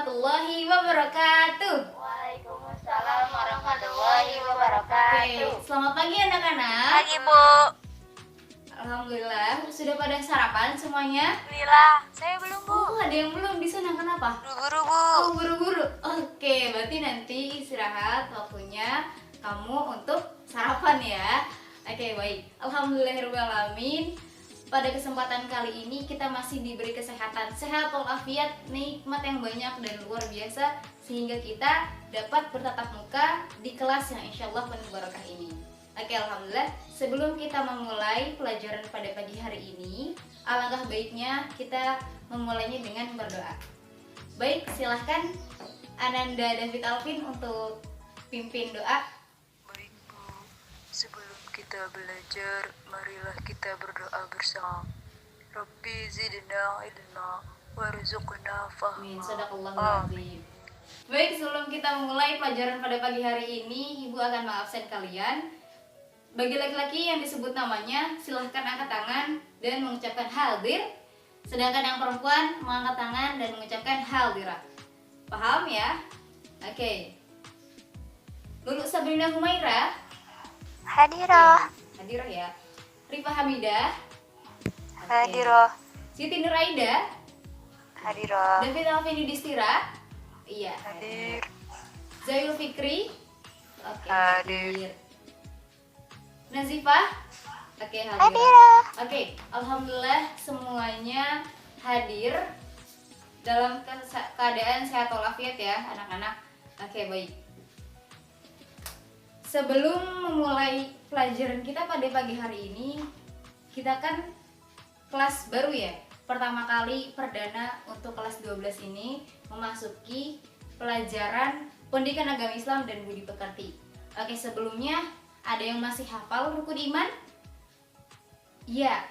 warahmatullahi wabarakatuh. Waalaikumsalam warahmatullahi wabarakatuh. Oke, selamat pagi anak-anak. Pagi Bu. Alhamdulillah, sudah pada sarapan semuanya? Alhamdulillah, saya belum Bu. Oh, ada yang belum di sana, kenapa? Buru-buru Bu. Oh, buru-buru. Oke, berarti nanti istirahat waktunya kamu untuk sarapan ya. Oke, baik. Alhamdulillahirrahmanirrahim. Pada kesempatan kali ini kita masih diberi kesehatan, sehat walafiat, nikmat yang banyak dan luar biasa, sehingga kita dapat bertatap muka di kelas yang insya Allah penuh barokah ini. Oke, alhamdulillah. Sebelum kita memulai pelajaran pada pagi hari ini, alangkah baiknya kita memulainya dengan berdoa. Baik, silahkan Ananda David Alvin untuk pimpin doa. Baik Bu, sebelum kita belajar, marilah kita berdoa bersama. Rabbi zidna ilma warzuqna Amin. fahma. Sadaqallahul azim. Baik, sebelum kita memulai pelajaran pada pagi hari ini, Ibu akan mengabsen kalian. Bagi laki-laki yang disebut namanya, silahkan angkat tangan dan mengucapkan hadir. Sedangkan yang perempuan mengangkat tangan dan mengucapkan hadirat. Paham ya? Oke. Lulu Sabrina Humaira. Hadirah. Hadirah ya. Rifa Hamidah. Oke. Hadirah. Siti Nuraida. Hadirah. David Alvin Yudhistira. Iya. Hadir. Zayul Fikri. Oke. Hadir. Nazifah. Oke, hadir. Hadirah. Oke, alhamdulillah semuanya hadir dalam keadaan sehat walafiat ya, anak-anak. Oke, baik. Sebelum memulai pelajaran kita pada pagi hari ini, kita kan kelas baru ya. Pertama kali perdana untuk kelas 12 ini memasuki pelajaran pendidikan agama Islam dan budi pekerti. Oke, sebelumnya ada yang masih hafal rukun iman? Iya.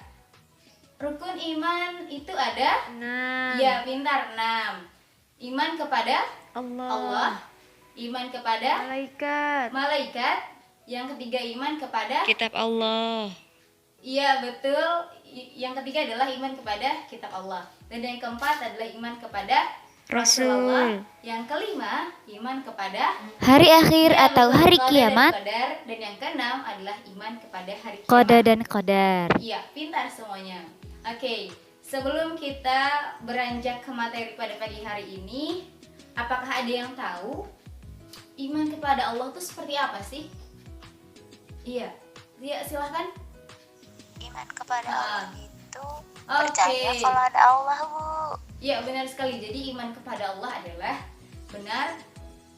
Rukun iman itu ada? 6. Iya, pintar. 6. Iman kepada Allah. Iman kepada Malaikat. malaikat. Yang ketiga iman kepada Kitab Allah. Iya, betul. Yang ketiga adalah iman kepada kitab Allah. Dan yang keempat adalah iman kepada Rasulullah. Yang kelima, iman kepada hari akhir Ya, atau betul, hari qada dan kiamat, qadar. Dan yang keenam adalah iman kepada hari kiamat. qada dan qadar. Iya, pintar semuanya. Oke, sebelum kita beranjak ke materi pada pagi hari ini, apakah ada yang tahu iman kepada Allah itu seperti apa sih? Iya, silahkan. Iman kepada Allah itu Oke. percaya kalau ada Allah Bu. Ya, benar sekali. Jadi iman kepada Allah adalah benar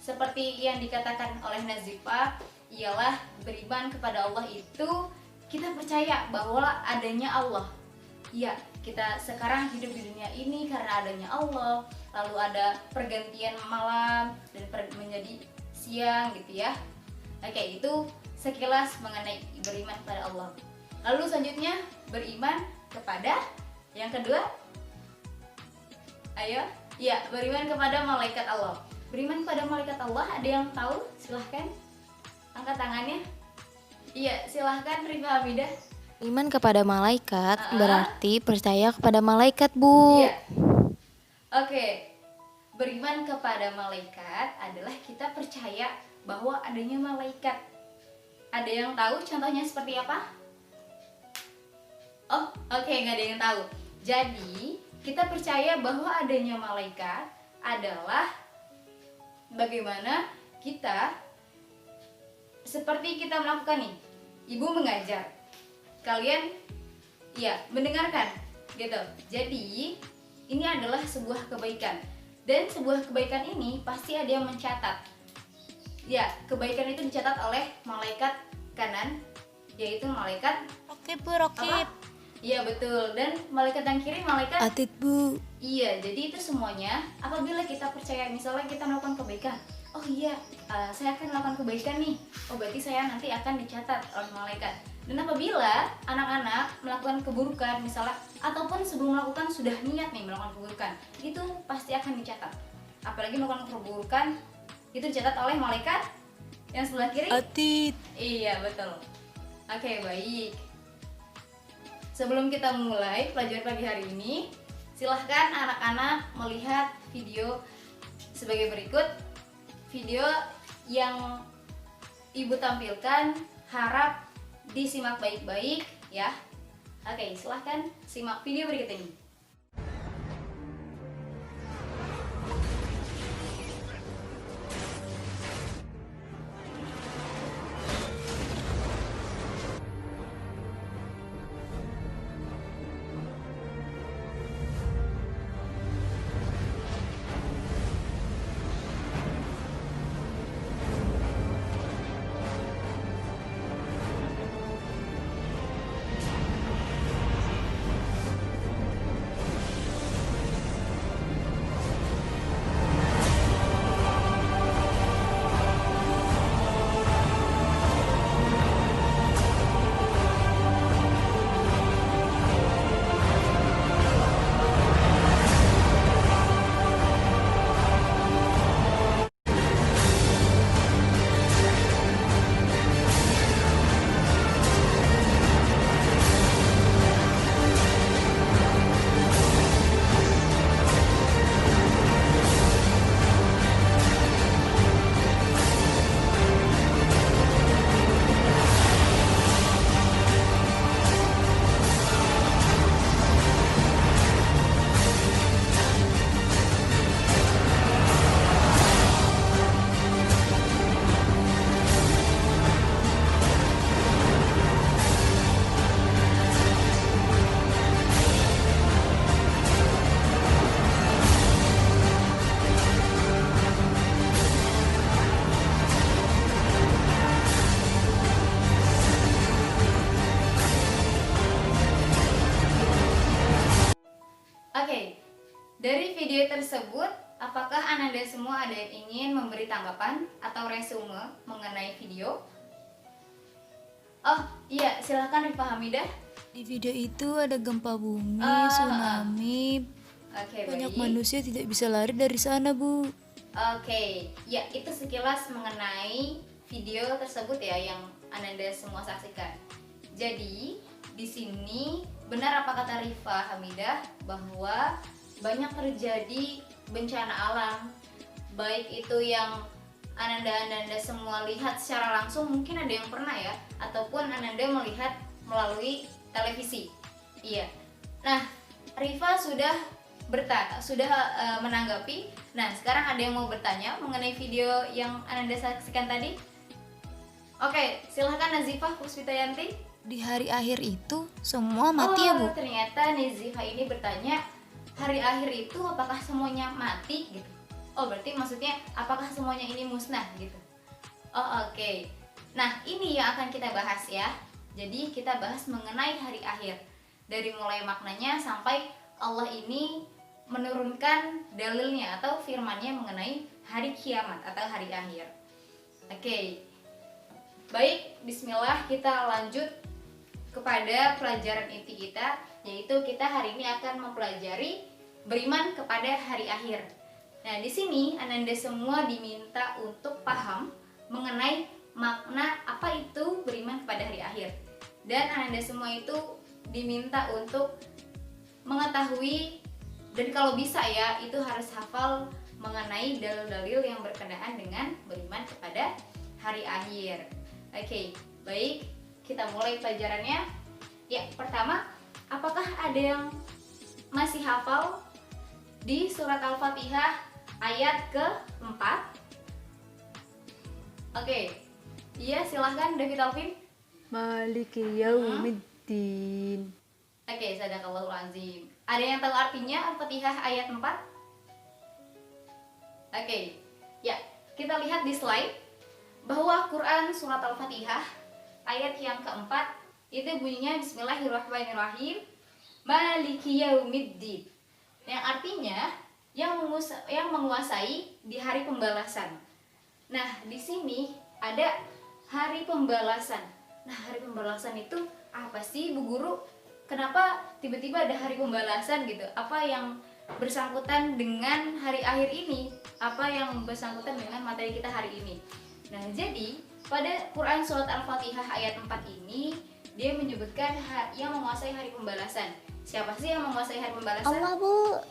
seperti yang dikatakan oleh Nazifah, ialah beriman kepada Allah itu kita percaya bahwa adanya Allah. Ya, kita sekarang hidup di dunia ini karena adanya Allah. Lalu ada pergantian malam dan menjadi siang gitu ya. Oke, itu sekilas mengenai beriman kepada Allah. Lalu selanjutnya beriman kepada yang kedua. Ayo, ya, beriman kepada malaikat Allah. Beriman kepada malaikat Allah, ada yang tahu? Silahkan angkat tangannya. Iya, silahkan Rifa Hamidah. Iman kepada malaikat berarti percaya kepada malaikat, Bu. Iya. Oke, beriman kepada malaikat adalah kita percaya bahwa adanya malaikat. Ada yang tahu contohnya seperti apa? Oh, oke, nggak ada yang tahu. Jadi, kita percaya bahwa adanya malaikat adalah bagaimana kita seperti kita melakukan nih. Ibu mengajar. Kalian ya mendengarkan gitu. Jadi, ini adalah sebuah kebaikan. Dan sebuah kebaikan ini pasti ada yang mencatat. Ya, kebaikan itu dicatat oleh malaikat kanan, yaitu malaikat Rokib, Bu, rokib. Iya, betul. Dan malaikat yang kiri malaikat Atid, Bu. Iya, jadi itu semuanya apabila kita percaya, misalnya kita melakukan kebaikan. Oh iya, saya akan melakukan kebaikan nih. Oh, berarti saya nanti akan dicatat oleh malaikat. Dan apabila anak-anak melakukan keburukan misalnya, ataupun sebelum melakukan sudah niat nih melakukan keburukan, itu pasti akan dicatat. Apalagi melakukan keburukan, itu dicatat oleh malaikat yang sebelah kiri. Atid. Iya, betul. Oke, baik. Sebelum kita mulai pelajaran pagi hari ini, silahkan anak-anak melihat video sebagai berikut video yang Ibu tampilkan, harap disimak baik-baik ya. Oke, silahkan simak video berikut ini. Oke, dari video tersebut, apakah Ananda semua ada yang ingin memberi tanggapan atau resume mengenai video? Oh iya, silahkan Rifah Hamidah. Di video itu ada gempa bumi, tsunami, Oke, banyak baik. manusia tidak bisa lari dari sana, Bu. Oke, ya itu sekilas mengenai video tersebut ya yang Ananda semua saksikan. Jadi di sini benar apa kata Rifah Hamidah bahwa banyak terjadi bencana alam, baik itu yang Ananda semua lihat secara langsung, mungkin ada yang pernah ya, ataupun Ananda melihat melalui televisi. Iya. Nah, Rifah sudah menanggapi. Nah, sekarang ada yang mau bertanya mengenai video yang Ananda saksikan tadi? Oke, silahkan Nazifah Puspitayanti. Di hari akhir itu semua mati ya, Bu? Ternyata Nazifah ini bertanya, hari akhir itu apakah semuanya mati gitu? Oh, berarti maksudnya apakah semuanya ini musnah gitu? Oh, oke. Nah, ini yang akan kita bahas ya. Jadi kita bahas mengenai hari akhir. Dari mulai maknanya sampai Allah ini menurunkan dalilnya atau firmannya mengenai hari kiamat atau hari akhir. Oke. Baik, bismillah, kita lanjut kepada pelajaran inti kita, yaitu kita hari ini akan mempelajari beriman kepada hari akhir. Nah, di sini Ananda semua diminta untuk paham mengenai makna apa itu beriman kepada hari akhir. Dan Ananda semua itu diminta untuk mengetahui, dan kalau bisa ya, itu harus hafal mengenai dalil-dalil yang berkenaan dengan beriman kepada hari akhir. Oke, baik, kita mulai pelajarannya. Ya, pertama, apakah ada yang masih hafal di surat Al-Fatihah ayat ke-4? Oke, iya, silahkan David Alvin. Maliki yaumiddin. Oke, sadaqallahul azim. Ada yang tahu artinya Al-Fatihah ayat 4? Oke, ya, kita lihat di slide bahwa Quran surat Al-Fatihah ayat yang keempat itu bunyinya Bismillahirrahmanirrahim, Maliki yaumiddin, yang artinya yang menguasai di hari pembalasan. Nah, di sini ada hari pembalasan. Nah, hari pembalasan itu apa sih, Bu Guru? Kenapa tiba-tiba ada hari pembalasan gitu? Apa yang bersangkutan dengan hari akhir ini? Apa yang bersangkutan dengan materi kita hari ini? Nah, jadi pada Quran surat Al-Fatihah ayat 4 ini dia menyebutkan yang menguasai hari pembalasan. Siapa sih yang menguasai hari pembalasan? Allah, Bu.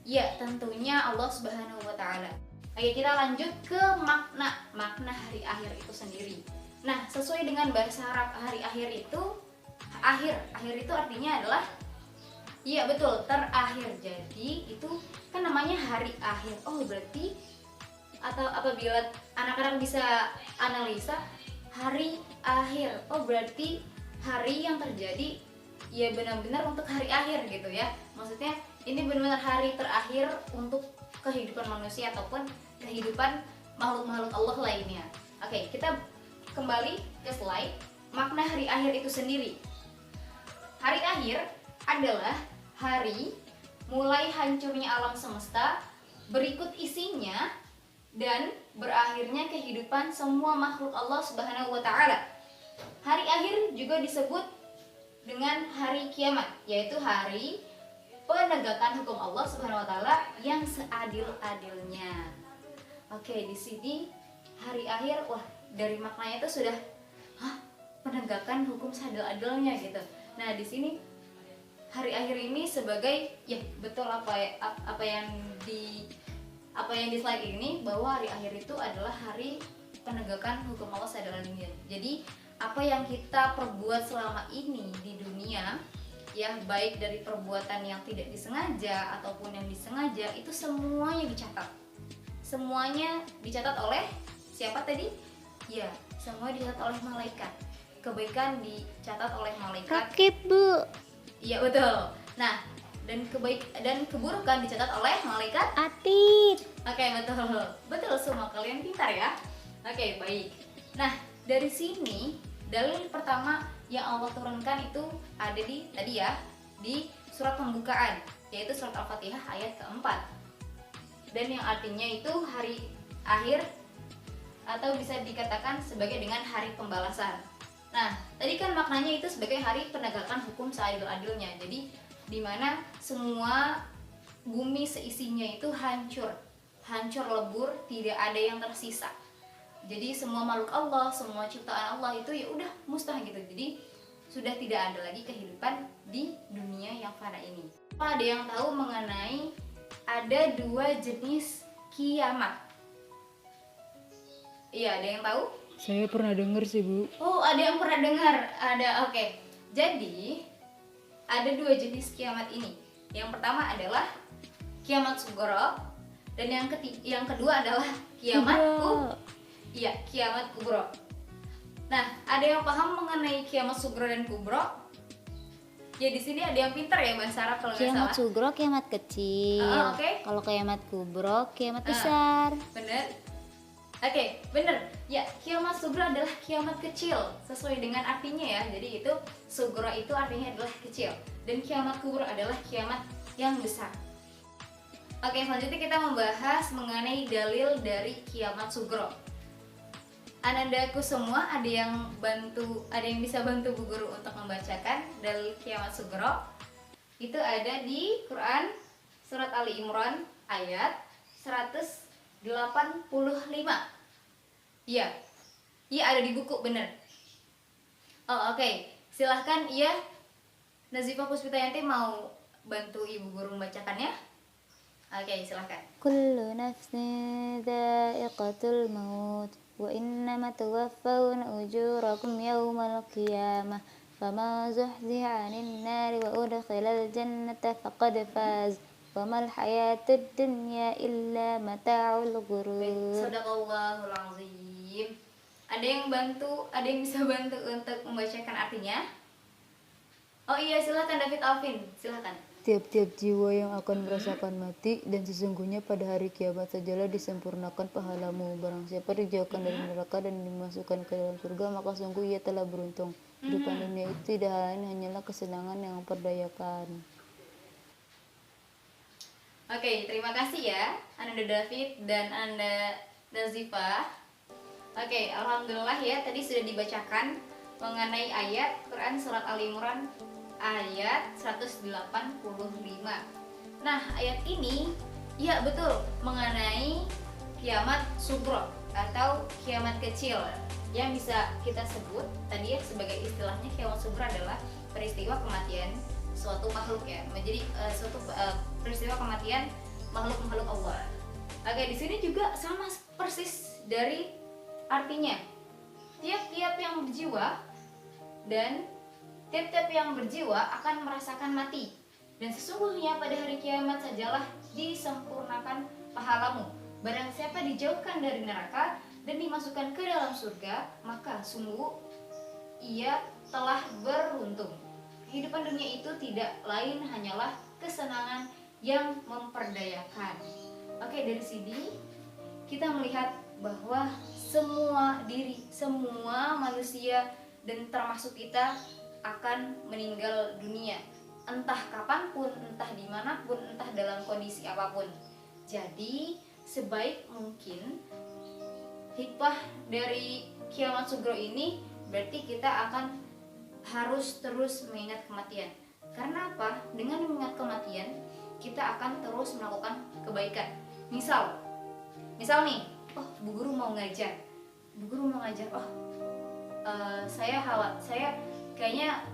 Ya, tentunya Allah Subhanahu wa taala. Oke, kita lanjut ke makna hari akhir itu sendiri. Nah, sesuai dengan bahasa Arab, hari akhir itu akhir itu artinya adalah, iya betul, terakhir. Jadi itu kan namanya hari akhir. Oh berarti, atau apabila anak-anak bisa analisa hari akhir, oh berarti hari yang terjadi ya benar-benar untuk hari akhir gitu ya. Maksudnya ini benar-benar hari terakhir untuk kehidupan manusia ataupun kehidupan makhluk-makhluk Allah lainnya. Oke, kita kembali ke slide. Makna hari akhir itu sendiri. Hari akhir adalah hari mulai hancurnya alam semesta, berikut isinya, dan berakhirnya kehidupan semua makhluk Allah Subhanahu wa taala. Hari akhir juga disebut dengan hari kiamat, yaitu hari penegakan hukum Allah Subhanahu wa taala yang seadil-adilnya. Oke, di sini hari akhir, wah dari maknanya itu sudah penegakan hukum seadil-adilnya gitu. Nah, di sini hari akhir ini sebagai, ya betul apa yang di slide ini, bahwa hari akhir itu adalah hari penegakan hukum Allah seadil-adilnya. Jadi apa yang kita perbuat selama ini di dunia, ya baik dari perbuatan yang tidak disengaja ataupun yang disengaja, itu semuanya dicatat. Semuanya dicatat oleh siapa tadi? Ya, semua dicatat oleh malaikat. Kebaikan dicatat oleh malaikat. Rakib, Bu. Iya betul. Nah, dan keburukan dicatat oleh malaikat Atid. Oke, betul semua, kalian pintar ya. Oke, baik. Nah, dari sini dalil pertama yang Allah turunkan itu ada di tadi ya, di surat pembukaan, yaitu surat Al-Fatihah ayat keempat. Dan yang artinya itu hari akhir, atau bisa dikatakan sebagai dengan hari pembalasan. Nah, tadi kan maknanya itu sebagai hari penegakan hukum seadil-adilnya. Jadi di mana semua bumi seisinya itu hancur lebur, tidak ada yang tersisa. Jadi semua makhluk Allah, semua ciptaan Allah itu ya udah musnah gitu. Jadi sudah tidak ada lagi kehidupan di dunia yang fana ini. Apa ada yang tahu mengenai ada 2 jenis kiamat? Iya, ada yang tahu? Saya pernah dengar sih, Bu. Oh, ada yang pernah dengar. Ada, oke. Jadi ada 2 jenis kiamat ini. Yang pertama adalah kiamat sugro, dan yang kedua adalah kiamat kiamat kubro. Nah, ada yang paham mengenai kiamat sugro dan kubro? Ya di sini ada yang pintar ya bahasa Arab kalau nggak Kiamat salah. sugro, kiamat kecil. Oke. Kalau kiamat kubro, kiamat besar. Bener. Oke, bener. Ya, kiamat sugro adalah kiamat kecil, sesuai dengan artinya ya. Jadi itu sugro itu artinya adalah kecil, dan kiamat kubro adalah kiamat yang besar. Oke, selanjutnya kita membahas mengenai dalil dari kiamat sugro. Anandaku semua, ada yang bisa bantu Bu Guru untuk membacakan dalil kiamat sugro? Itu ada di Quran surat Ali Imran ayat 185. Iya. Iya, ada di buku, bener. Oh, oke. Silahkan, iya. Nazifah Puspitayanti mau bantu Ibu Guru membacakannya? Oke, silahkan. Kullu nafsin dha'iqatul maut wa innama tuwaffawna ujurakum yawmal qiyamah faman zuhziha 'anil nari wa udkhilal jannata faqad faz wa mal hayatud dunya illa mata'ul ghurur. Shadaqallahul azim. Ada yang bisa bantu untuk membacakan artinya? Oh iya, silakan David Alvin, silakan. Tiap-tiap jiwa yang akan merasakan mati, dan sesungguhnya pada hari kiamat sajalah disempurnakan pahalamu. Barang siapa dijauhkan dari neraka dan dimasukkan ke dalam surga, maka sungguh ia telah beruntung. Kehidupan dunia itu tidak lain hanyalah kesenangan yang memperdayakan. Oke, terima kasih ya Anda David dan Anda Nazifah. Oke, alhamdulillah ya, tadi sudah dibacakan mengenai ayat Quran surat Ali Imran ayat 185. Nah, ayat ini ya betul mengenai kiamat sugro atau kiamat kecil, yang bisa kita sebut tadi ya sebagai istilahnya kiamat sugro adalah peristiwa kematian suatu makhluk ya, menjadi suatu peristiwa kematian makhluk-makhluk Allah. Oke, di sini juga sama persis dari artinya. Tiap-tiap yang berjiwa dan tiap-tiap yang berjiwa akan merasakan mati. Dan sesungguhnya pada hari kiamat sajalah disempurnakan pahalamu. Barang siapa dijauhkan dari neraka dan dimasukkan ke dalam surga, maka sungguh ia telah beruntung. Kehidupan dunia itu tidak lain hanyalah kesenangan yang memperdayakan. Oke, dari sini kita melihat bahwa semua manusia dan termasuk kita akan meninggal dunia, entah kapanpun, entah dimanapun, entah dalam kondisi apapun. Jadi sebaik mungkin hikmah dari kiamat sugro ini berarti kita akan harus terus mengingat kematian. Karena apa? Dengan mengingat kematian kita akan terus melakukan kebaikan. Misal nih, oh Bu Guru mau ngajar, oh saya kayaknya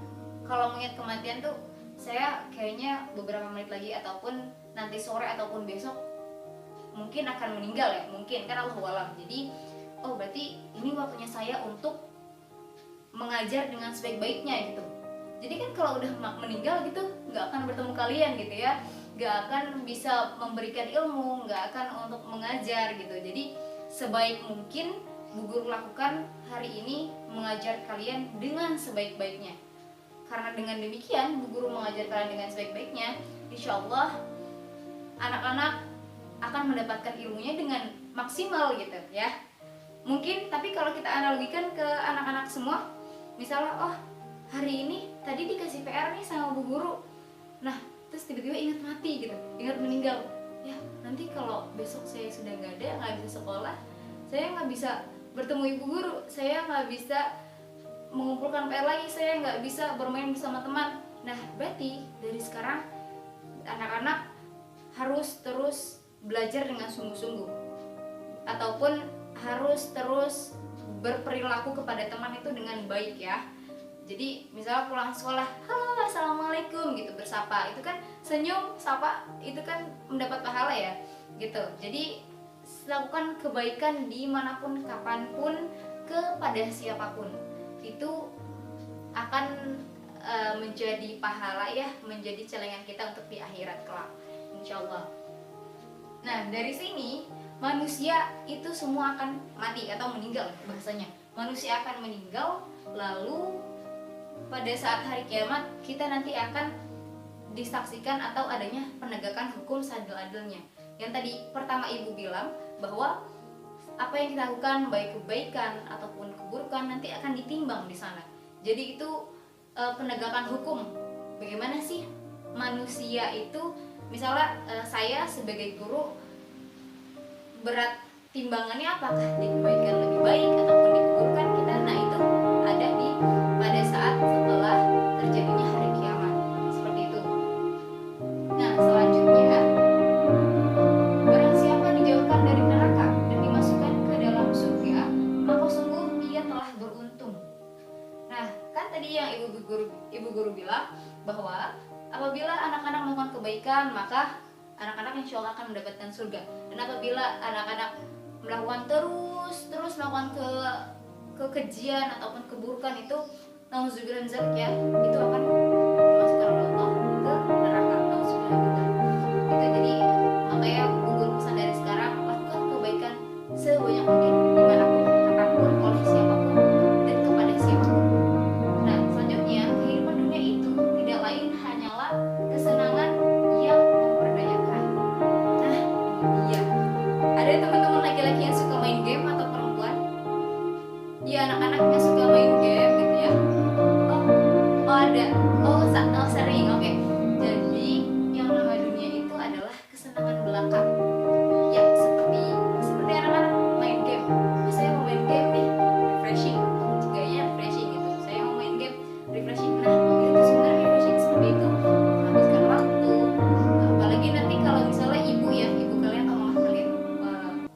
kalau mengingat kematian tuh saya kayaknya beberapa menit lagi ataupun nanti sore ataupun besok mungkin akan meninggal ya, mungkin kan Allahu a'lam. Jadi oh berarti ini waktunya saya untuk mengajar dengan sebaik-baiknya gitu. Jadi kan kalau udah meninggal gitu nggak akan bertemu kalian gitu ya, nggak akan bisa memberikan ilmu, nggak akan untuk mengajar gitu. Jadi sebaik mungkin Bu Guru lakukan hari ini mengajar kalian dengan sebaik-baiknya. Karena dengan demikian Bu Guru mengajar kalian dengan sebaik-baiknya, insya Allah anak-anak akan mendapatkan ilmunya dengan maksimal gitu ya. Mungkin tapi kalau kita analogikan ke anak-anak semua, misalnya oh hari ini tadi dikasih PR nih sama Bu Guru, nah terus tiba-tiba ingat mati gitu, ingat meninggal, ya nanti kalau besok saya sudah nggak ada, nggak bisa sekolah, saya nggak bisa bertemu Ibu Guru, saya nggak bisa mengumpulkan PR lagi, saya nggak bisa bermain bersama teman. Nah berarti dari sekarang anak-anak harus terus belajar dengan sungguh-sungguh, ataupun harus terus berperilaku kepada teman itu dengan baik ya. Jadi misalnya pulang sekolah, halo assalamualaikum gitu, bersapa, itu kan senyum, sapa, itu kan mendapat pahala ya gitu. Jadi lakukan kebaikan dimanapun, kapanpun, kepada siapapun, itu akan menjadi pahala ya, menjadi celengan kita untuk di akhirat kelak, insya Allah. Nah dari sini manusia itu semua akan mati atau meninggal bahasanya. Manusia akan meninggal, lalu pada saat hari kiamat kita nanti akan disaksikan atau adanya penegakan hukum seadil-adilnya. Yang tadi pertama Ibu bilang bahwa apa yang kita lakukan baik kebaikan ataupun keburukan nanti akan ditimbang di sana. Jadi itu penegakan hukum. Bagaimana sih manusia itu, misalnya saya sebagai guru, berat timbangannya apakah di kebaikan lebih baik ataupun di keburukan kita, nah itu ada di pada saat setelah terjadinya hari kiamat, seperti itu. Nah selanjutnya, barang siapa dijauhkan dari neraka dan dimasukkan ke dalam surga, maka sungguh ia telah beruntung. Nah kan tadi yang ibu guru bilang bahwa apabila anak-anak melakukan kebaikan maka anak-anak insya Allah akan mendapatkan surga. Dan apabila anak-anak melakukan terus melakukan kekejian ataupun keburukan itu, nauzubillah min dzalik ya, itu akan dimasukkan oleh Allah ke neraka. Nauzubillah min dzalik. Itu jadi makanya gugur pesan dari sekarang, lakukan kebaikan sebanyak mungkin dimanapun, kapanpun, oleh siapapun dan kepada siapapun. Nah selanjutnya, kehidupan dunia itu tidak lain hanyalah kesenangan yang memperdayakan. Nah ini dia. Ada teman-teman laki-laki yang suka main game atau perempuan? Ya anak-anak yang suka main game gitu ya. Oh ada. Oh sering. Oke. Jadi yang nama dunia itu adalah kesenangan belaka. Ya seperti anak-anak main game. Saya mau main game nih, refreshing. Gayanya refreshing gitu. Saya mau main game, refreshing. Nah itu sebenarnya refreshing seperti itu, menghabiskan waktu. Apalagi nanti kalau misalnya ibu kalian atau mama kalian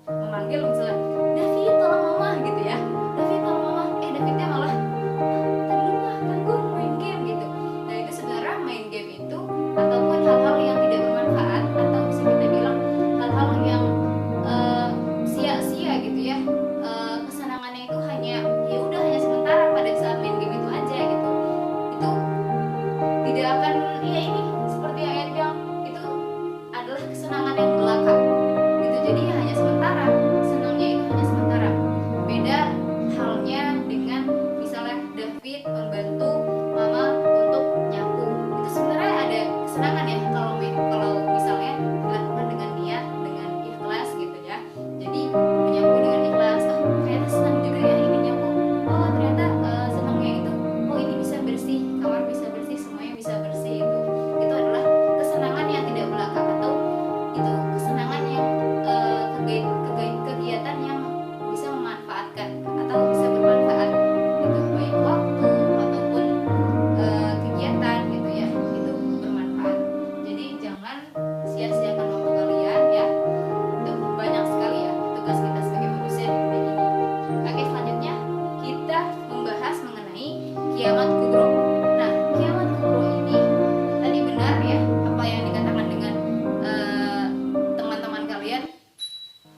memanggil misalnya, David tolong mama gitu ya, David tolong mama, Davidnya malah tadi lupa kan gue mau main game gitu. Nah itu sebenarnya main game itu ataupun hal tidak akan ya ini seperti yang ayat bilang itu adalah kesenangan yang belaka gitu. Jadi hanya sementara, senangnya itu hanya sementara. Beda halnya dengan misalnya David membantu mama untuk nyapu, itu sebenarnya ada kesenangan ya kalau misalnya dilakukan dengan niat, dengan ikhlas gitu ya. Jadi menyapu dengan ikhlas, oh ternyata senang juga ya ini nyapu, oh ternyata senangnya itu, oh ini bisa bersih, kamar bisa bersih, semuanya bisa bersih. Itu adalah kesenangan yang tidak belaka, atau itu kesenangan yang kegiatan yang bisa memanfaatkan atau bisa bermanfaat gitu, baik waktu ataupun kegiatan gitu ya, itu bermanfaat. Jadi jangan sia-siakan waktu kalian ya, itu banyak sekali ya tugas kita sebagai manusia di dunia ini. Oke, selanjutnya kita membahas mengenai kiamat kubro. Nah, kiamat kubro ini tadi benar ya apa yang dikatakan dengan teman-teman kalian,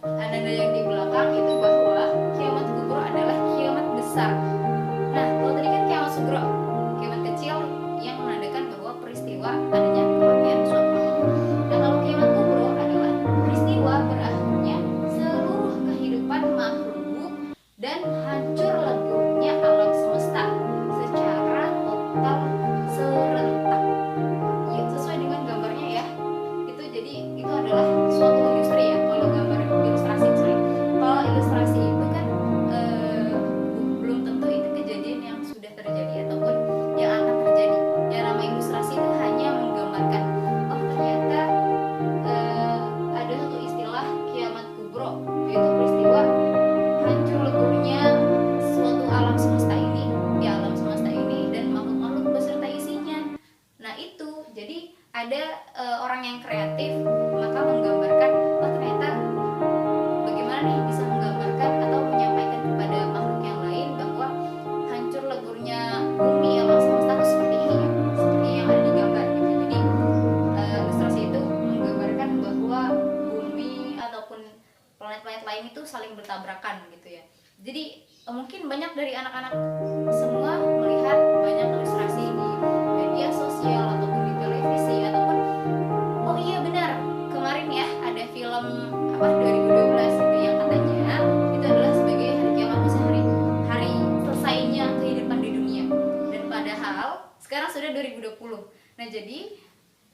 ananda yang di belakang itu, bahwa kiamat kubro adalah kiamat besar. Nah, kalau tadi kan kiamat sugro, kiamat kecil yang menandakan bahwa peristiwa adanya kematian suatu makhluk. Nah, kalau kiamat kubro adalah peristiwa berakhirnya seluruh kehidupan makhluk dan hancur leburnya alam semesta secara total serentak. Ya, sesuai dengan gambarnya ya. Itu jadi itu adalah suatu industri ya. Kalau gambar ilustrasi, sorry. Kalau ilustrasi itu kan belum tentu itu kejadian yang sudah terjadi ataupun yang akan terjadi. Yang nama ilustrasi itu hanya menggambarkan, oh ternyata ada satu istilah kiamat kubro, yaitu peristiwa hancur leburnya suatu alam semesta ini, di alam semesta ini dan makhluk-makhluk beserta isinya. Nah itu, jadi ada orang yang kreatif maka menggambarkan, oh ternyata bagaimana nih bisa menggambarkan atau menyampaikan kepada makhluk yang lain bahwa hancur leburnya bumi alam semesta itu seperti ini ya, seperti yang ada di gambar gitu. Jadi ilustrasi itu menggambarkan bahwa bumi ataupun planet-planet lain itu saling bertabrakan gitu ya. Jadi mungkin banyak dari anak-anak semua melihat banyak ilustrasi di media sosial ataupun di televisi ataupun, oh iya benar, kemarin ya ada film apa 2012 itu yang katanya itu adalah sebagai hari kiamat, maksudnya hari selesainya kehidupan di dunia. Dan padahal sekarang sudah 2020. Nah, jadi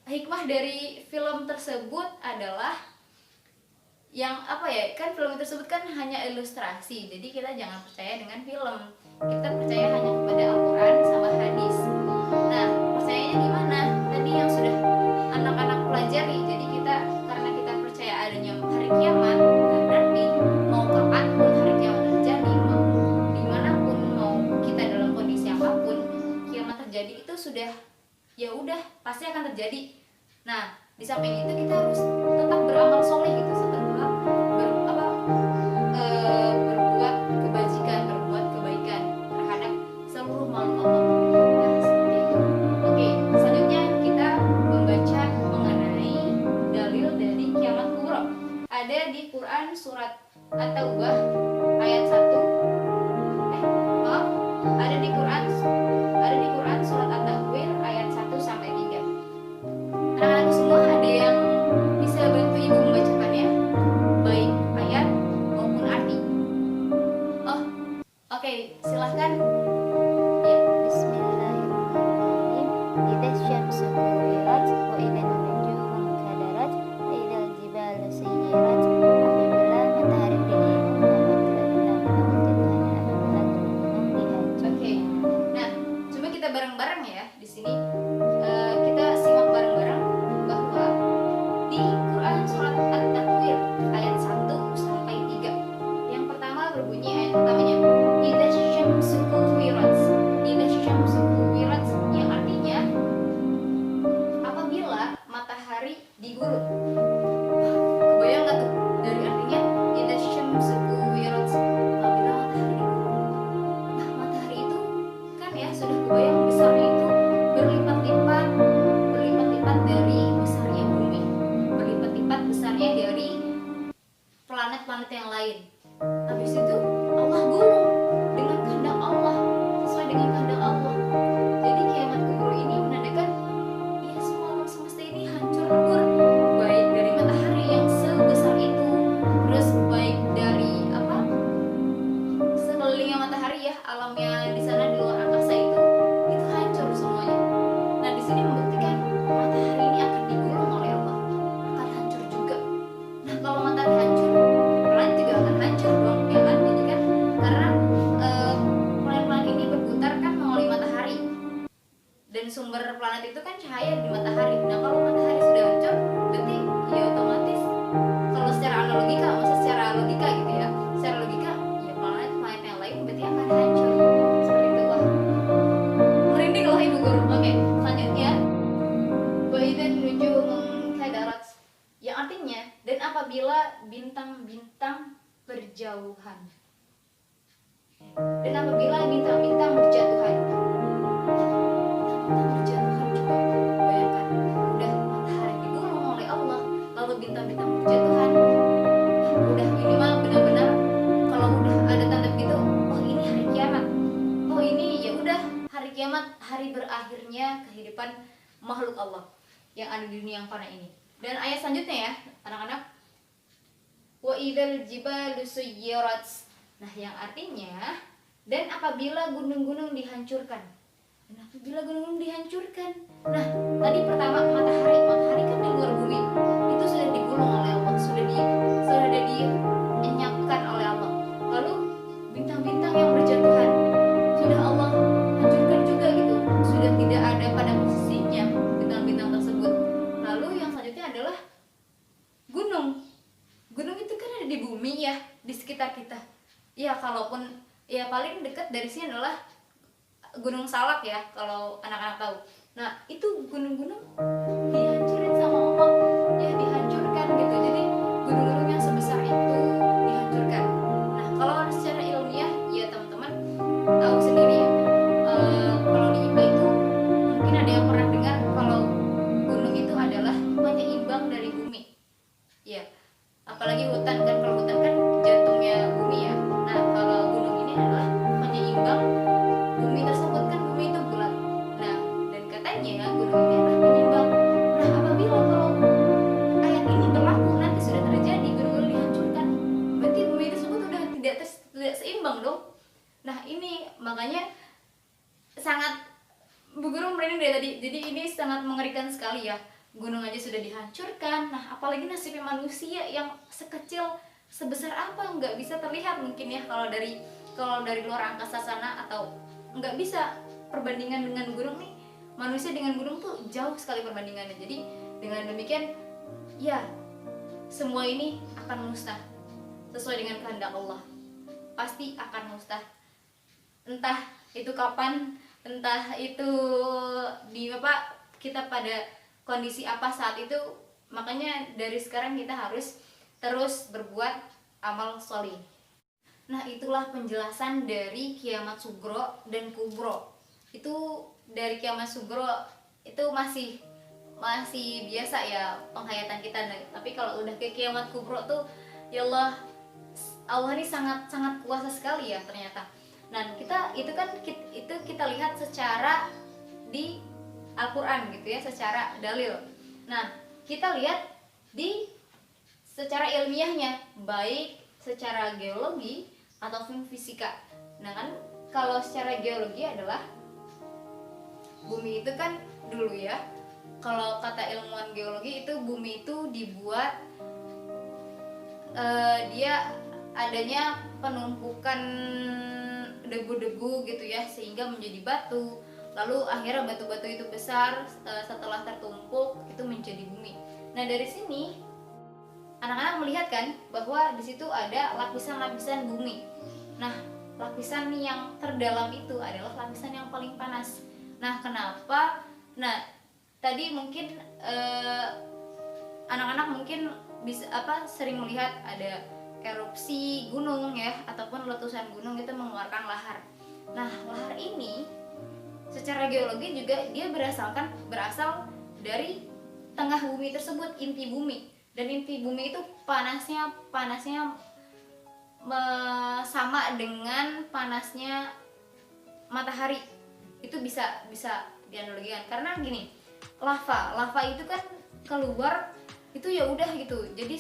hikmah dari film tersebut adalah yang apa ya, kan film tersebut kan hanya ilustrasi, jadi kita jangan percaya dengan film, kita percaya hanya kepada Al-Quran sama hadis. Nah, percayanya gimana? Tadi yang sudah anak-anak pelajari. Jadi kita, karena kita percaya adanya hari kiamat, nah berarti mau kapanpun hari kiamat terjadi, mau dimanapun, mau kita dalam kondisi apapun, kiamat terjadi itu sudah ya udah pasti akan terjadi. Nah, di samping itu kita harus tetap beramal soleh gitu, setelah berbuat kebajikan, berbuat kebaikan terhadap seluruh makhluk Allah. Nah, seperti itu. Oke, selanjutnya kita membaca mengenai dalil dari kiamat kubro. Ada di Quran surat At-Taubah ayat 1. Ada di Quran surat At-Takwir ayat 1 sampai 3. Anak-anak semua ada yang bisa bantu ibu membacakannya, baik ayat maupun arti. Oh, oke, silahkan. Ya. Bismillahirrahmanirrahim. Idza syamsu kuwirat wa idza nujumu kadarat wa idza jibalu sayyirat. Apabila matahari dingin dan apabila Oke. Nah, coba kita bareng-bareng ya di sini. Kita simak bareng-bareng bahwa di Quran surat At-Takwir ayat 1 sampai 3. Yang pertama berbunyi, ayat pertamanya idza syamsu kuwirat. Idza syamsu kuwirat yang artinya apabila itu kan cahaya di matahari. Nah kalau matahari sudah hancur, berarti ya otomatis kalau secara analogika, maksudnya secara logika gitu ya, secara logika ya planet-planet yang lain berarti akan hancur. Seperti itu. Wah, merinding loh ibu guru. Oke, selanjutnya wa idzan nujumun kadarat, yang artinya dan apabila bintang-bintang berjauhan. Dan apabila bintang-bintang berjatuhan. Berjatuhan, coba bayangkan, udah matahari digulung oleh Allah, lalu bintang-bintang berjatuhan. Udah ini mah benar-benar kalau udah ada tanda gitu, oh ini hari kiamat. Oh ini ya udah hari kiamat, hari berakhirnya kehidupan makhluk Allah yang ada di dunia yang fana ini. Dan ayat selanjutnya ya, anak-anak. Wa idzal jibalu suyyirat. Nah, yang artinya dan apabila gunung-gunung dihancurkan. Dan apabila gunung-gunung dihancurkan. Nah, tadi pertama matahari kan di luar bumi. Itu sudah digulung oleh Allah, sudah dienyapkan oleh Allah. Lalu bintang-bintang yang berjatuhan sudah Allah hancurkan juga gitu. Sudah tidak ada pada posisinya bintang-bintang tersebut. Lalu yang selanjutnya adalah gunung. Gunung itu kan ada di bumi ya, di sekitar kita. Ya kalaupun ya paling dekat dari sini adalah Gunung Salak ya, kalau anak-anak tahu. Nah itu gunung-gunung dihancurin sama Allah, ya dihancurkan gitu. Jadi gunung-gunung yang sebesar itu dihancurkan. Nah kalau secara ilmiah ya teman-teman tahu sendiri ya. Kalau di IPA itu mungkin ada yang pernah dengar kalau gunung itu adalah penyeimbang dari bumi. Ya. Apalagi hutan kan, kalau hutan kan jantungnya bumi ya. Nah kalau gunung ini adalah penyeimbang bumi tersebut, kan bumi itu bulat. Nah dan katanya gunung ini adalah penyeimbang. Nah apabila kalau ayat ini berlaku nanti sudah terjadi gunung-gunung dihancurkan, berarti bumi tersebut sudah tidak seimbang dong. Nah ini makanya sangat Bu Guru merinding dari tadi. Jadi ini sangat mengerikan sekali ya. Gunung aja sudah dihancurkan, nah apalagi nasibnya manusia yang sekecil sebesar apa, nggak bisa terlihat mungkin ya kalau dari luar angkasa sana, atau nggak bisa perbandingan dengan gunung nih. Manusia dengan gunung tuh jauh sekali perbandingannya. Jadi dengan demikian ya semua ini akan musnah sesuai dengan kehendak Allah, pasti akan musnah. Entah itu kapan, entah itu di apa kita pada kondisi apa saat itu. Makanya dari sekarang kita harus terus berbuat amal sholih. Nah itulah penjelasan dari kiamat sugro dan kubro. Itu dari kiamat sugro itu masih biasa ya penghayatan kita. Tapi kalau udah ke kiamat kubro tuh ya Allah ini sangat kuasa sekali ya ternyata. Nah kita lihat secara di Al-Quran gitu ya, secara dalil. Nah kita lihat di secara ilmiahnya, baik secara geologi ataupun fisika. Nah kan kalau secara geologi adalah bumi itu kan dulu ya, kalau kata ilmuwan geologi itu bumi itu dibuat dia adanya penumpukan debu-debu gitu ya, sehingga menjadi batu. Lalu akhirnya batu-batu itu besar, setelah tertumpuk itu menjadi bumi. Nah dari sini anak-anak melihat kan bahwa di situ ada lapisan-lapisan bumi. Nah lapisan yang terdalam itu adalah lapisan yang paling panas. Nah kenapa? Nah tadi mungkin anak-anak mungkin bisa sering melihat ada erupsi gunung ya, ataupun letusan gunung itu mengeluarkan lahar. Nah lahar ini secara geologi juga dia berasal dari tengah bumi tersebut, inti bumi. Dan inti bumi itu panasnya sama dengan panasnya matahari. Itu bisa dianalogikan karena gini, lava itu kan keluar itu ya udah gitu. Jadi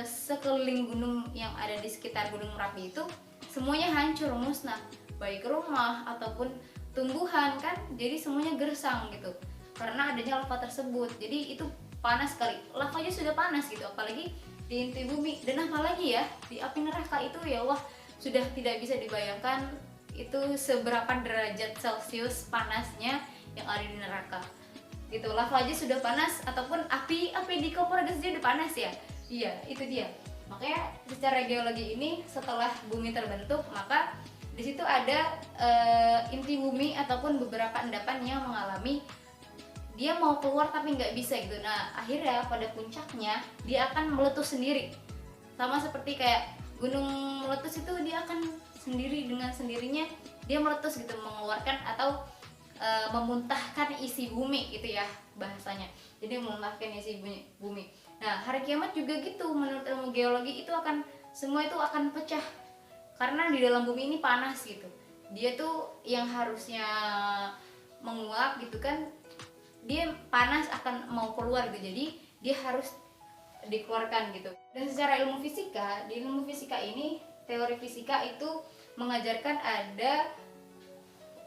sekeliling gunung yang ada di sekitar Gunung Merapi itu semuanya hancur, musnah, baik rumah ataupun tumbuhan kan, jadi semuanya gersang gitu karena adanya lava tersebut. Jadi itu panas sekali, lavanya sudah panas gitu, apalagi di inti bumi. Dan apalagi ya di api neraka itu ya Allah, sudah tidak bisa dibayangkan itu seberapa derajat Celcius panasnya yang ada di neraka. gitu. Lava aja sudah panas, ataupun api di kompor gas aja udah panas ya. Iya, itu dia. Makanya secara geologi ini setelah bumi terbentuk, maka di situ ada inti bumi ataupun beberapa endapan yang mengalami dia mau keluar tapi nggak bisa gitu. Nah akhirnya pada puncaknya dia akan meletus sendiri, sama seperti kayak gunung meletus itu dia akan sendiri dengan sendirinya dia meletus gitu, mengeluarkan atau memuntahkan isi bumi gitu ya bahasanya. Jadi memuntahkan isi bumi. Nah hari kiamat juga gitu, menurut ilmu geologi itu akan semua itu akan pecah karena di dalam bumi ini panas gitu. Dia tuh yang harusnya menguap gitu kan, dia panas akan mau keluar gitu, jadi dia harus dikeluarkan gitu. Dan secara ilmu fisika, di ilmu fisika ini, teori fisika itu mengajarkan ada,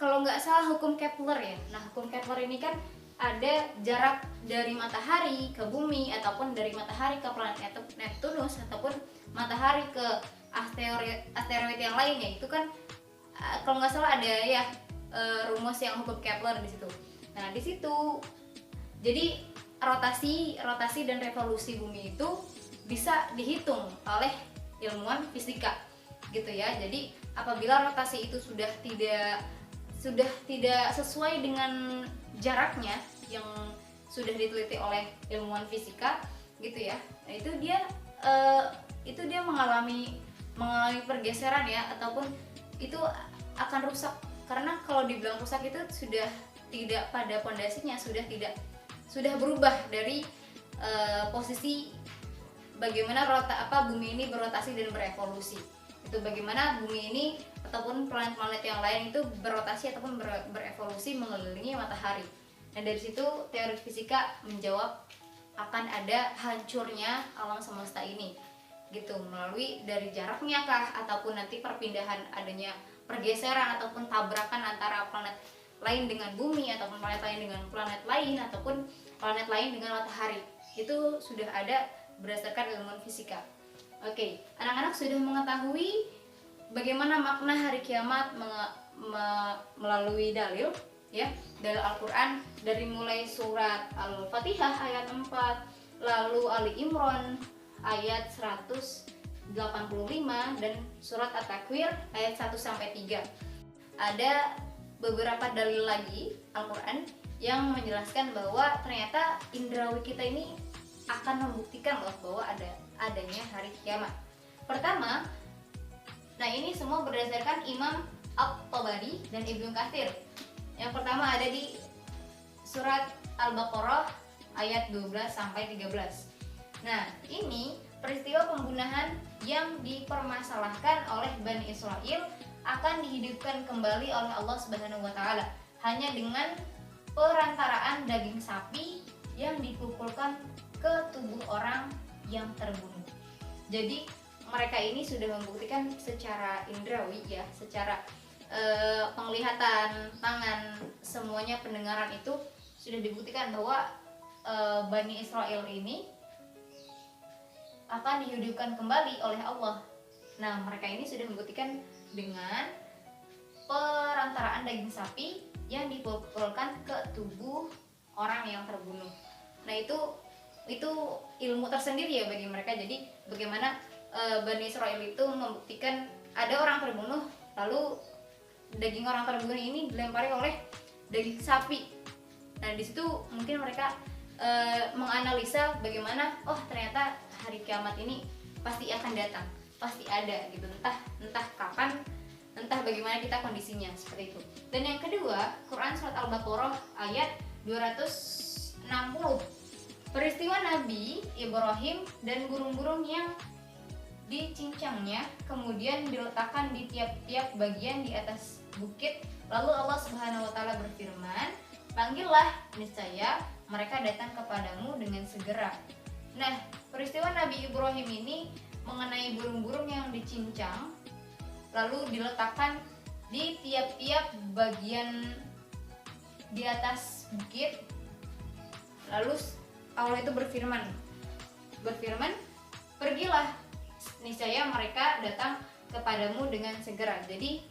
kalau nggak salah, hukum Kepler ya. Nah hukum Kepler ini kan ada jarak dari matahari ke bumi, ataupun dari matahari ke planet Neptunus, ataupun matahari ke asteroid yang lainnya. Itu kan kalau nggak salah ada ya rumus yang hukum Kepler di situ. Nah di situ jadi rotasi dan revolusi bumi itu bisa dihitung oleh ilmuwan fisika gitu ya. Jadi apabila rotasi itu sudah tidak sesuai dengan jaraknya yang sudah diteliti oleh ilmuwan fisika gitu ya, nah itu dia mengalami pergeseran ya, ataupun itu akan rusak. Karena kalau dibilang rusak itu sudah tidak pada pondasinya, sudah berubah dari posisi bagaimana bumi ini berotasi dan berevolusi. Itu bagaimana bumi ini ataupun planet-planet yang lain itu berotasi ataupun berevolusi mengelilingi matahari. Dan dari situ teori fisika menjawab akan ada hancurnya alam semesta ini gitu, melalui dari jaraknya kah, ataupun nanti perpindahan adanya pergeseran ataupun tabrakan antara planet lain dengan bumi, ataupun planet lain dengan planet lain, ataupun planet lain dengan matahari. Itu sudah ada berdasarkan ilmuwan fisika. Oke, anak-anak sudah mengetahui bagaimana makna hari kiamat melalui dalil ya, dalil Al-Qur'an, dari mulai surat Al-Fatihah ayat 4, lalu Ali Imran ayat 185, dan surat At-Takwir ayat 1 sampai 3. Ada beberapa dalil lagi Al-Qur'an yang menjelaskan bahwa ternyata indrawi kita ini akan membuktikan loh bahwa adanya hari kiamat. Pertama, nah ini semua berdasarkan Imam At-Tabari dan Ibnu Katsir. Yang pertama ada di surat Al-Baqarah ayat 12 sampai 13. Nah, ini peristiwa pembunuhan yang dipermasalahkan oleh Bani Israel akan dihidupkan kembali oleh Allah Subhanahu wa taala hanya dengan perantaraan daging sapi yang dipukulkan ke tubuh orang yang terbunuh. Jadi mereka ini sudah membuktikan secara indrawi ya, secara penglihatan, tangan, semuanya, pendengaran itu sudah dibuktikan bahwa Bani Israel ini akan dihidupkan kembali oleh Allah. Nah mereka ini sudah membuktikan dengan perantaraan daging sapi yang dipukulkan ke tubuh orang yang terbunuh. Nah itu ilmu tersendiri ya bagi mereka. Jadi bagaimana Bani Israel itu membuktikan ada orang terbunuh, lalu daging orang terbunuh ini dilempari oleh daging sapi. Nah di situ mungkin mereka menganalisa bagaimana ternyata hari kiamat ini pasti akan datang, pasti ada gitu, entah kapan, entah bagaimana kita kondisinya, seperti itu. Dan yang kedua, Quran surat Al-Baqarah ayat 260. Peristiwa Nabi Ibrahim dan burung-burung yang dicincangnya kemudian diletakkan di tiap-tiap bagian di atas bukit. Lalu Allah Subhanahu wa taala berfirman, "Panggillah, niscaya mereka datang kepadamu dengan segera." Nah, peristiwa Nabi Ibrahim ini mengenai burung-burung yang dicincang lalu diletakkan di tiap-tiap bagian di atas bukit. Lalu Allah itu berfirman, "Pergilah, niscaya mereka datang kepadamu dengan segera." Jadi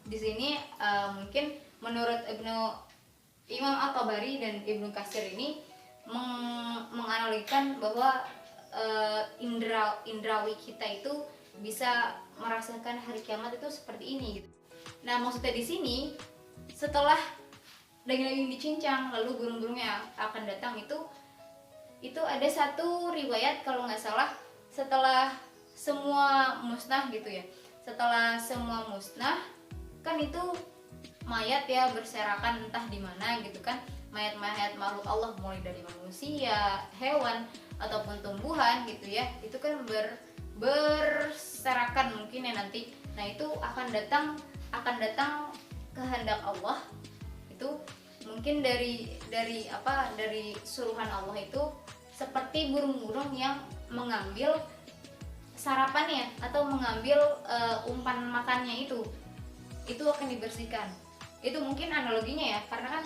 di sini mungkin menurut Imam At-Tabari dan Ibnu Katsir ini menganalogikan bahwa indrawi kita itu bisa merasakan hari kiamat itu seperti ini gitu. Nah, maksudnya di sini setelah daging-daging dicincang lalu burung-burungnya akan datang, itu ada satu riwayat kalau nggak salah, setelah semua musnah gitu ya. Setelah semua musnah kan itu mayat ya berserakan entah di mana gitu kan. Mayat-mayat makhluk Allah mulai dari manusia, hewan ataupun tumbuhan gitu ya. Itu kan berserakan mungkin ya nanti. Nah, itu akan datang kehendak Allah. Itu mungkin dari suruhan Allah itu seperti burung-burung yang mengambil sarapannya atau mengambil umpan makannya itu akan dibersihkan. Itu mungkin analoginya ya, karena kan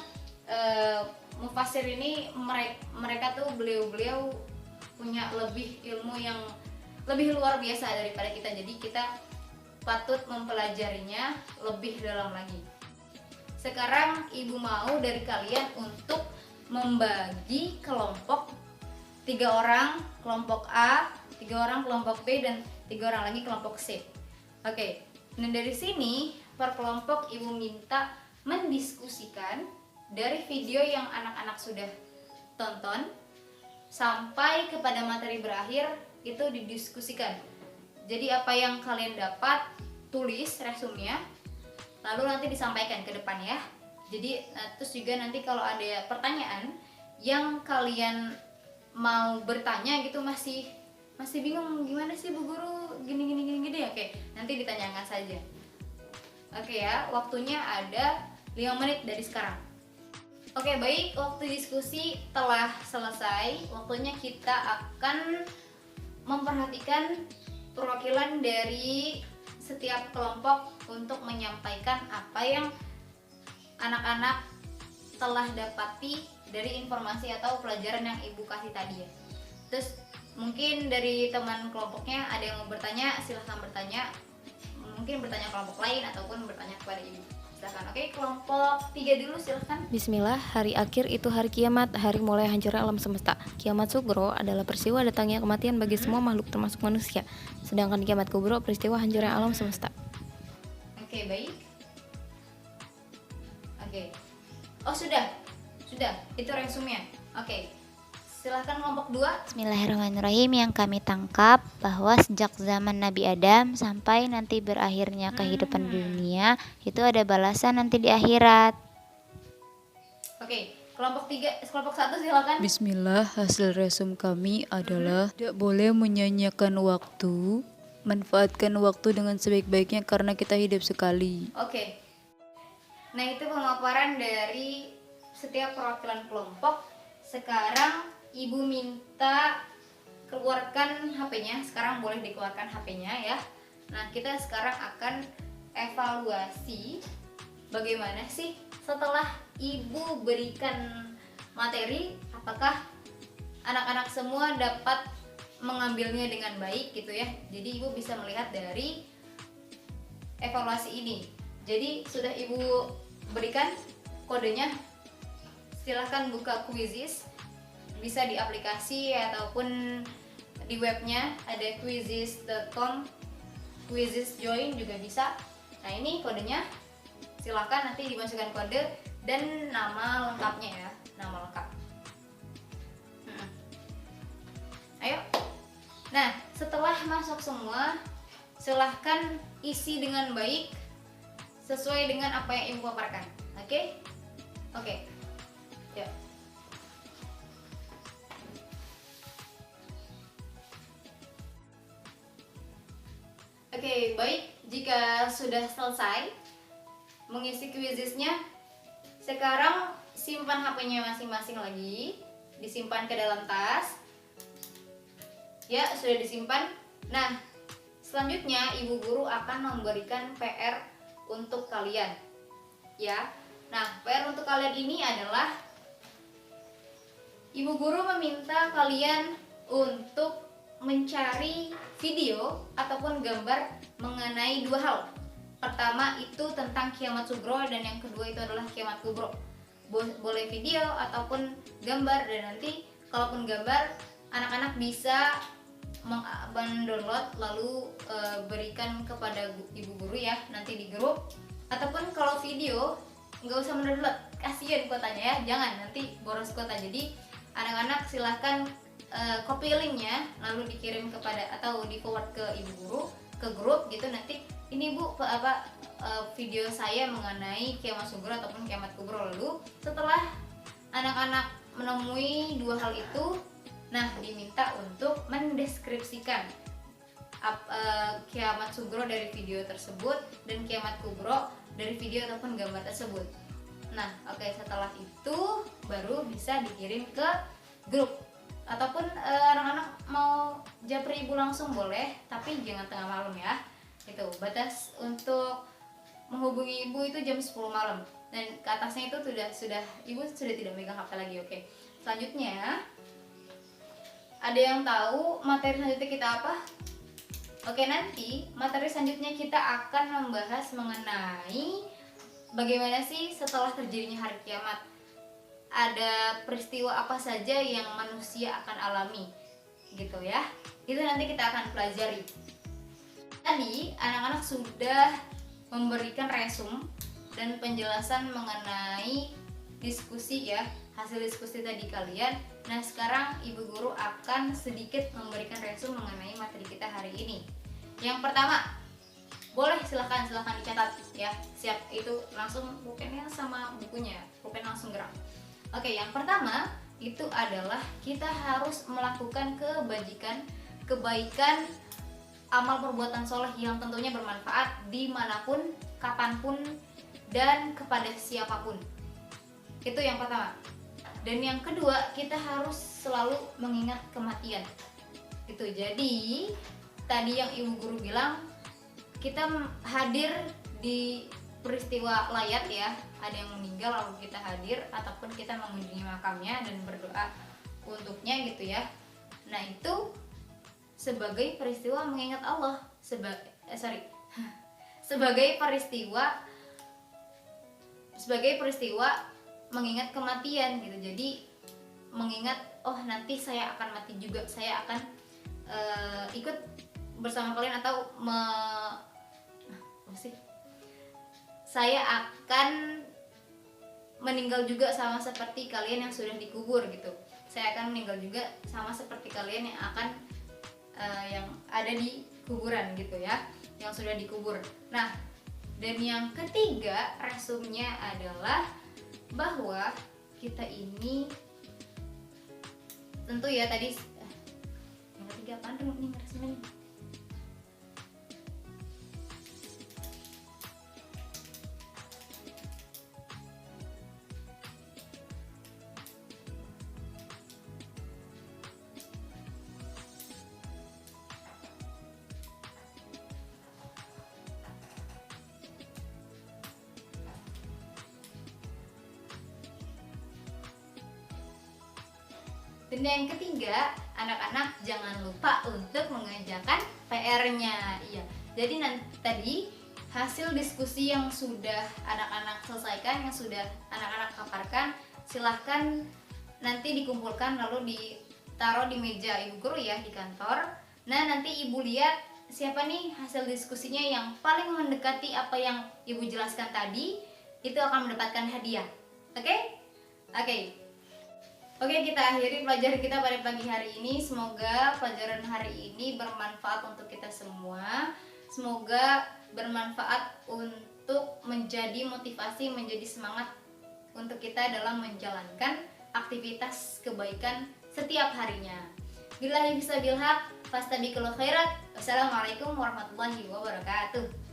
mufasir ini mereka tuh beliau punya lebih ilmu yang lebih luar biasa daripada kita, jadi kita patut mempelajarinya lebih dalam lagi. Sekarang ibu mau dari kalian untuk membagi kelompok 3 orang kelompok A, 3 orang kelompok B, dan 3 orang lagi kelompok C. Oke, nah dari sini per kelompok ibu minta mendiskusikan dari video yang anak-anak sudah tonton sampai kepada materi berakhir itu didiskusikan. Jadi apa yang kalian dapat tulis resumenya, lalu nanti disampaikan ke depan ya. Jadi terus juga nanti kalau ada pertanyaan yang kalian mau bertanya gitu, masih bingung gimana sih Bu Guru gini ya, oke, nanti ditanyakan saja. Oke ya, waktunya ada 5 menit dari sekarang. Oke, baik, waktu diskusi telah selesai. Waktunya kita akan memperhatikan perwakilan dari setiap kelompok untuk menyampaikan apa yang anak-anak telah dapati dari informasi atau pelajaran yang ibu kasih tadi ya. Terus mungkin dari teman kelompoknya ada yang mau bertanya, silahkan bertanya. Mungkin bertanya kelompok lain ataupun bertanya kepada ibu. Silahkan. Oke, kelompok 3 dulu silahkan. Bismillah, hari akhir itu hari kiamat, hari mulai hancurnya alam semesta. Kiamat sugro adalah peristiwa datangnya kematian bagi semua makhluk termasuk manusia. Sedangkan kiamat kubro peristiwa hancurnya alam semesta. Oke, baik. Oke. Oh, sudah. Itu resumenya. Oke. Silahkan kelompok 2. Bismillahirrahmanirrahim. Yang kami tangkap bahwa sejak zaman Nabi Adam sampai nanti berakhirnya kehidupan di dunia, itu ada balasan nanti di akhirat. Oke, kelompok 1 silakan. Bismillah, hasil resum kami adalah tidak boleh menyanyiakan waktu, manfaatkan waktu dengan sebaik-baiknya karena kita hidup sekali. Oke. Nah, itu pemaparan dari setiap perwakilan kelompok. Sekarang ibu minta keluarkan HP-nya. Sekarang boleh dikeluarkan HP-nya ya. Nah, kita sekarang akan evaluasi bagaimana sih setelah ibu berikan materi, apakah anak-anak semua dapat mengambilnya dengan baik gitu ya. Jadi ibu bisa melihat dari evaluasi ini. Jadi sudah ibu berikan kodenya, silahkan buka Quizizz, bisa di aplikasi ataupun di webnya ada quizizz.com, Quizizz join juga bisa. Nah, ini kodenya, silahkan nanti dimasukkan kode dan nama lengkapnya ya, nama lengkap. Ayo. Nah, setelah masuk semua, silahkan isi dengan baik sesuai dengan apa yang ibu paparkan. Oke? Oke. Ya. Oke, baik. Jika sudah selesai mengisi quiziznya, sekarang simpan HP-nya masing-masing lagi, disimpan ke dalam tas. Ya, sudah disimpan. Nah, selanjutnya ibu guru akan memberikan PR untuk kalian. Ya. Nah, PR untuk kalian ini adalah ibu guru meminta kalian untuk mencari video ataupun gambar mengenai 2 hal. Pertama itu tentang kiamat sugro dan yang kedua itu adalah kiamat kubro. boleh video ataupun gambar, dan nanti kalaupun gambar anak-anak bisa mendownload lalu berikan kepada ibu guru ya nanti di grup. Ataupun kalau video nggak usah mendownload, kasihan kuotanya ya, jangan nanti boros kuota. Jadi anak-anak silahkan copy linknya lalu dikirim kepada atau di forward ke ibu guru ke grup gitu. Nanti ini bu video saya mengenai kiamat sugro ataupun kiamat kubro. Lalu setelah anak-anak menemui dua hal itu, nah diminta untuk mendeskripsikan kiamat sugro dari video tersebut dan kiamat kubro dari video ataupun gambar tersebut. Nah oke, setelah itu baru bisa dikirim ke grup. Ataupun anak-anak mau japri ibu langsung boleh, tapi jangan tengah malam ya. Itu batas untuk menghubungi ibu itu jam 10 malam, dan ke atasnya itu sudah ibu sudah tidak megang HP lagi. Oke, selanjutnya ada yang tahu materi selanjutnya kita apa? Oke, nanti materi selanjutnya kita akan membahas mengenai bagaimana sih setelah terjadinya hari kiamat. Ada peristiwa apa saja yang manusia akan alami gitu ya. Itu nanti kita akan pelajari. Tadi anak-anak sudah memberikan resume dan penjelasan mengenai diskusi ya, hasil diskusi tadi kalian. Nah sekarang ibu guru akan sedikit memberikan resume mengenai materi kita hari ini. Yang pertama, boleh silahkan dicatat ya. Siap, itu langsung pulpennya sama bukunya, pulpen langsung gerak. Oke, yang pertama itu adalah kita harus melakukan kebaikan, amal perbuatan soleh yang tentunya bermanfaat dimanapun, kapanpun, dan kepada siapapun. Itu yang pertama. Dan yang kedua, kita harus selalu mengingat kematian. Itu jadi tadi yang ibu guru bilang, kita hadir di peristiwa layat ya, ada yang meninggal lalu kita hadir, ataupun kita mengunjungi makamnya dan berdoa untuknya gitu ya. Nah itu sebagai peristiwa mengingat Allah, sebagai peristiwa mengingat kematian gitu. Jadi mengingat, oh nanti saya akan mati juga, saya akan ikut bersama kalian, atau saya akan meninggal juga sama seperti kalian yang sudah dikubur gitu. Saya akan meninggal juga sama seperti kalian yang akan yang ada di kuburan gitu ya, yang sudah dikubur. Nah, dan yang ketiga resumnya adalah bahwa kita ini tentu ya tadi yang ketiga apa nih resumnya? Dan yang ketiga, anak-anak jangan lupa untuk mengerjakan PR-nya. Iya. Jadi tadi hasil diskusi yang sudah anak-anak selesaikan, yang sudah anak-anak paparkan, silahkan nanti dikumpulkan lalu ditaruh di meja ibu guru ya di kantor. Nah nanti ibu lihat siapa nih hasil diskusinya yang paling mendekati apa yang ibu jelaskan tadi, itu akan mendapatkan hadiah. Oke? Oke, kita akhiri pelajaran kita pada pagi hari ini. Semoga pelajaran hari ini bermanfaat untuk kita semua. Semoga bermanfaat untuk menjadi motivasi, menjadi semangat untuk kita dalam menjalankan aktivitas kebaikan setiap harinya. Billahi bisabil haq, fastabiqul khairat. Wassalamualaikum warahmatullahi wabarakatuh.